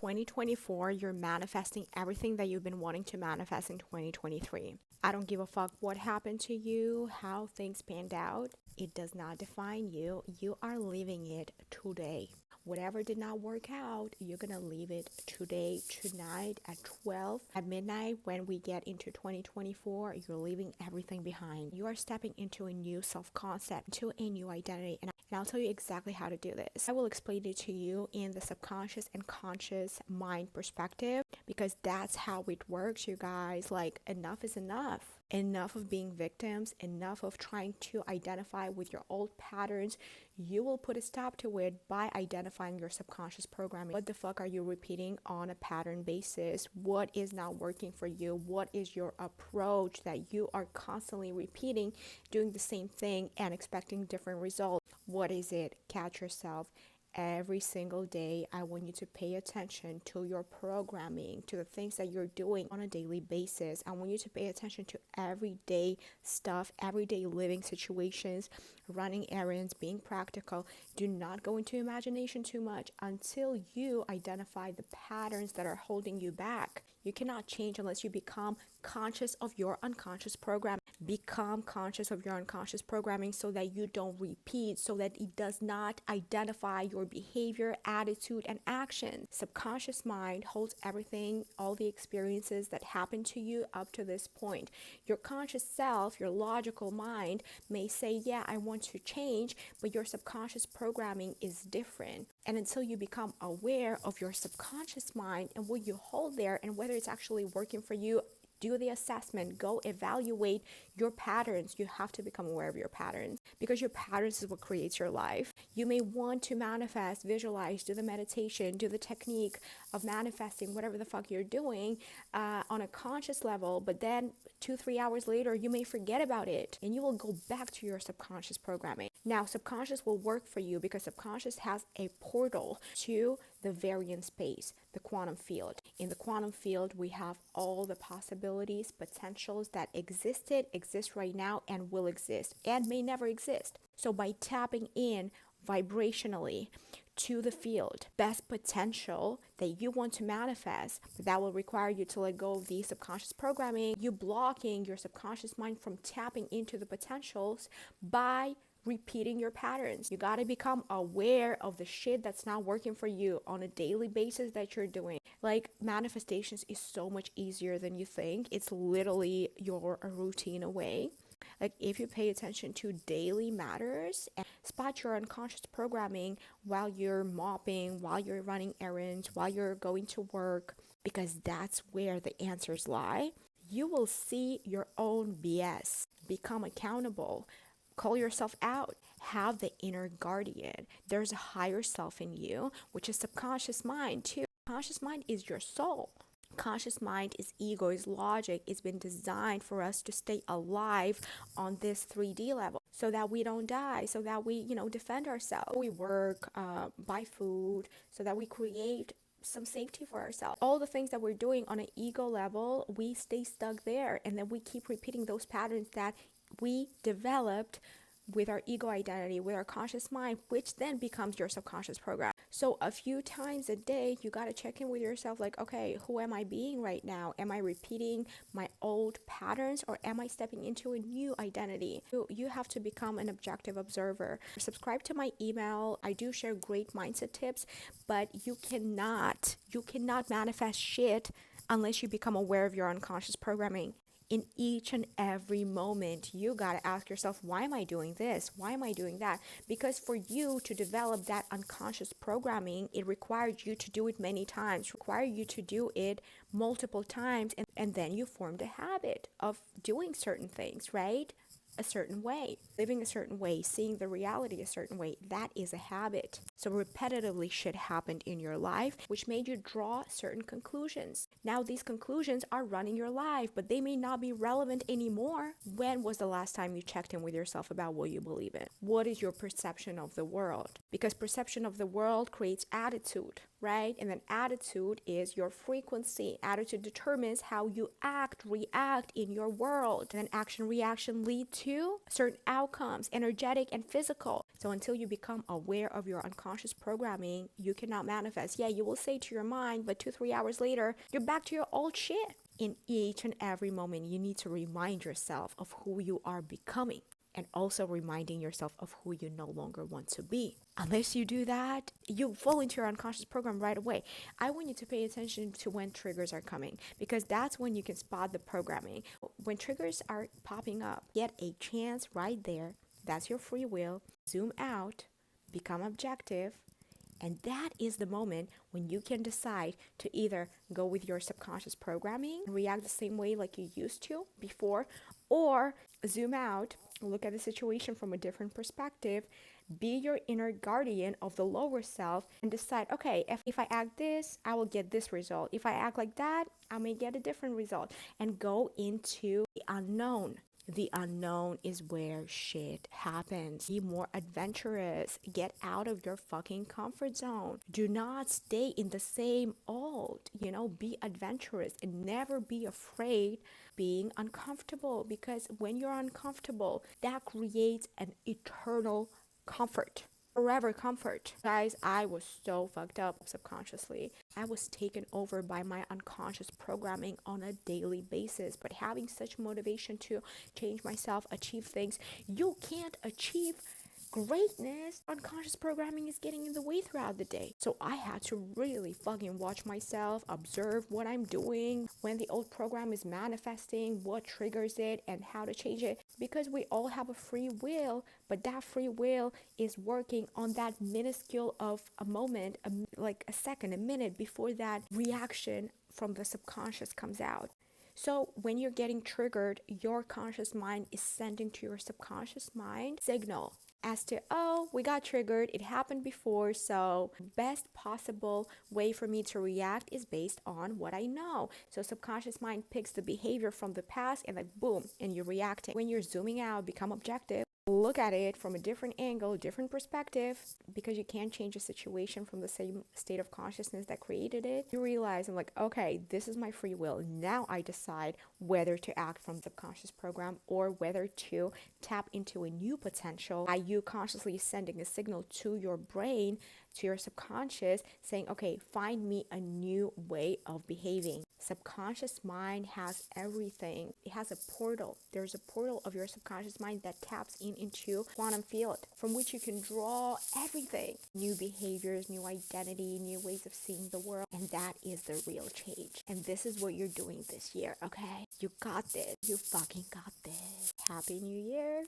2024, you're manifesting everything that you've been wanting to manifest in 2023. I don't give a fuck what happened to you, how things panned out. It does not define you. You are living it today. Whatever did not work out, you're going to leave it today, tonight at 12, at midnight. When we get into 2024, you're leaving everything behind. You are stepping into a new self-concept, into a new identity. And I'll tell you exactly how to do this. I will explain it to you in the subconscious and conscious mind perspective, because that's how it works, you guys. Like, enough is enough. Enough of being victims, enough of trying to identify with your old patterns. You will put a stop to it by identifying your subconscious programming. What the fuck are you repeating on a pattern basis? What is not working for you? What is your approach that you are constantly repeating, doing the same thing and expecting different results? What is it? Catch yourself. Every single day, I want you to pay attention to your programming, to the things that you're doing on a daily basis. I want you to pay attention to everyday stuff, everyday living situations, running errands, being practical. Do not go into imagination too much until you identify the patterns that are holding you back. You cannot change unless you become conscious of your unconscious programming. Become conscious of your unconscious programming so that you don't repeat, so that it does not identify your behavior, attitude, and action. Subconscious mind holds everything, all the experiences that happened to you up to this point. Your conscious self, your logical mind may say, yeah, I want to change, but your subconscious programming is different. And until you become aware of your subconscious mind and what you hold there and whether it's actually working for you, do the assessment, go evaluate your patterns. You have to become aware of your patterns, because your patterns is what creates your life. You may want to manifest, visualize, do the meditation, do the technique of manifesting, whatever the fuck you're doing on a conscious level, but then 2-3 hours later, you may forget about it and you will go back to your subconscious programming. Now, subconscious will work for you because subconscious has a portal to the variant space, the quantum field. In the quantum field, we have all the possibilities, potentials that existed, exist right now, and will exist, and may never exist. So by tapping in vibrationally to the field, best potential that you want to manifest, but that will require you to let go of the subconscious programming, you blocking your subconscious mind from tapping into the potentials by repeating your patterns. You got to become aware of the shit that's not working for you on a daily basis that you're doing. Like, manifestations is so much easier than you think. It's literally your routine away. Like, if you pay attention to daily matters and spot your unconscious programming while you're mopping, while you're running errands, while you're going to work, because that's where the answers lie, you will see your own BS. Become accountable. Call yourself out. Have the inner guardian. There's a higher self in you, which is subconscious mind too. Conscious mind is your soul. Conscious mind is ego, is logic. It's been designed for us to stay alive on this 3D level so that we don't die, so that we, defend ourselves. We work, buy food, so that we create some safety for ourselves. All the things that we're doing on an ego level, we stay stuck there, and then we keep repeating those patterns that we developed with our ego identity, with our conscious mind, which then becomes your subconscious program. So a few times a day, you got to check in with yourself, like, okay, who am I being right now? Am I repeating my old patterns, or am I stepping into a new identity? You have to become an objective observer. Subscribe to my email. I do share great mindset tips, but you cannot manifest shit unless you become aware of your unconscious programming. In each and every moment, you got to ask yourself, why am I doing this? Why am I doing that? Because for you to develop that unconscious programming, it required you to do it many times, required you to do it multiple times, and then you formed a habit of doing certain things, right? A certain way, living a certain way, seeing the reality a certain way. That is a habit. So repetitively shit happened in your life, which made you draw certain conclusions. Now these conclusions are running your life, but they may not be relevant anymore. When was the last time you checked in with yourself about what you believe in? What is your perception of the world? Because perception of the world creates attitude, right? And then attitude is your frequency. Attitude determines how you react in your world. And then action, reaction lead to certain outcomes, energetic and physical. So until you become aware of your unconscious programming, you cannot manifest. Yeah, you will say to your mind, but 2-3 hours later, you're back to your old shit. In each and every moment, you need to remind yourself of who you are becoming, and also reminding yourself of who you no longer want to be. Unless you do that, you fall into your unconscious program right away. I want you to pay attention to when triggers are coming, because that's when you can spot the programming. When triggers are popping up, get a chance right there. That's your free will. Zoom out, become objective, and that is the moment when you can decide to either go with your subconscious programming and react the same way like you used to before, or zoom out, look at the situation from a different perspective, be your inner guardian of the lower self, and decide, okay, if I act this, I will get this result. If I act like that, I may get a different result. And go into the unknown. The unknown is where shit happens. Be more adventurous. Get out of your fucking comfort zone. Do not stay in the same old, be adventurous and never be afraid being uncomfortable, because when you're uncomfortable, that creates an eternal comfort. Forever comfort. Guys, I was so fucked up subconsciously. I was taken over by my unconscious programming on a daily basis. But having such motivation to change myself, achieve things, you can't achieve greatness. Unconscious programming is getting in the way throughout the day. So I had to really fucking watch myself, observe what I'm doing, when the old program is manifesting, what triggers it, and how to change it. Because we all have a free will, but that free will is working on that minuscule of a moment, like a second, a minute before that reaction from the subconscious comes out. So when you're getting triggered, your conscious mind is sending to your subconscious mind signal as to, oh, we got triggered, it happened before, so best possible way for me to react is based on what I know. So subconscious mind picks the behavior from the past and like boom, and you're reacting. When you're zooming out, become objective, look at it from a different angle, different perspective, because you can't change a situation from the same state of consciousness that created it. You realize, I'm like, okay, this is my free will. Now I decide whether to act from the subconscious program or whether to tap into a new potential by you consciously sending a signal to your brain, to your subconscious, saying, okay, find me a new way of behaving. Subconscious mind has everything. It has a portal. There's a portal of your subconscious mind that taps into quantum field from which you can draw everything. New behaviors, new identity, new ways of seeing the world. And that is the real change. And this is what you're doing this year, okay? You got this. You fucking got this. Happy New Year.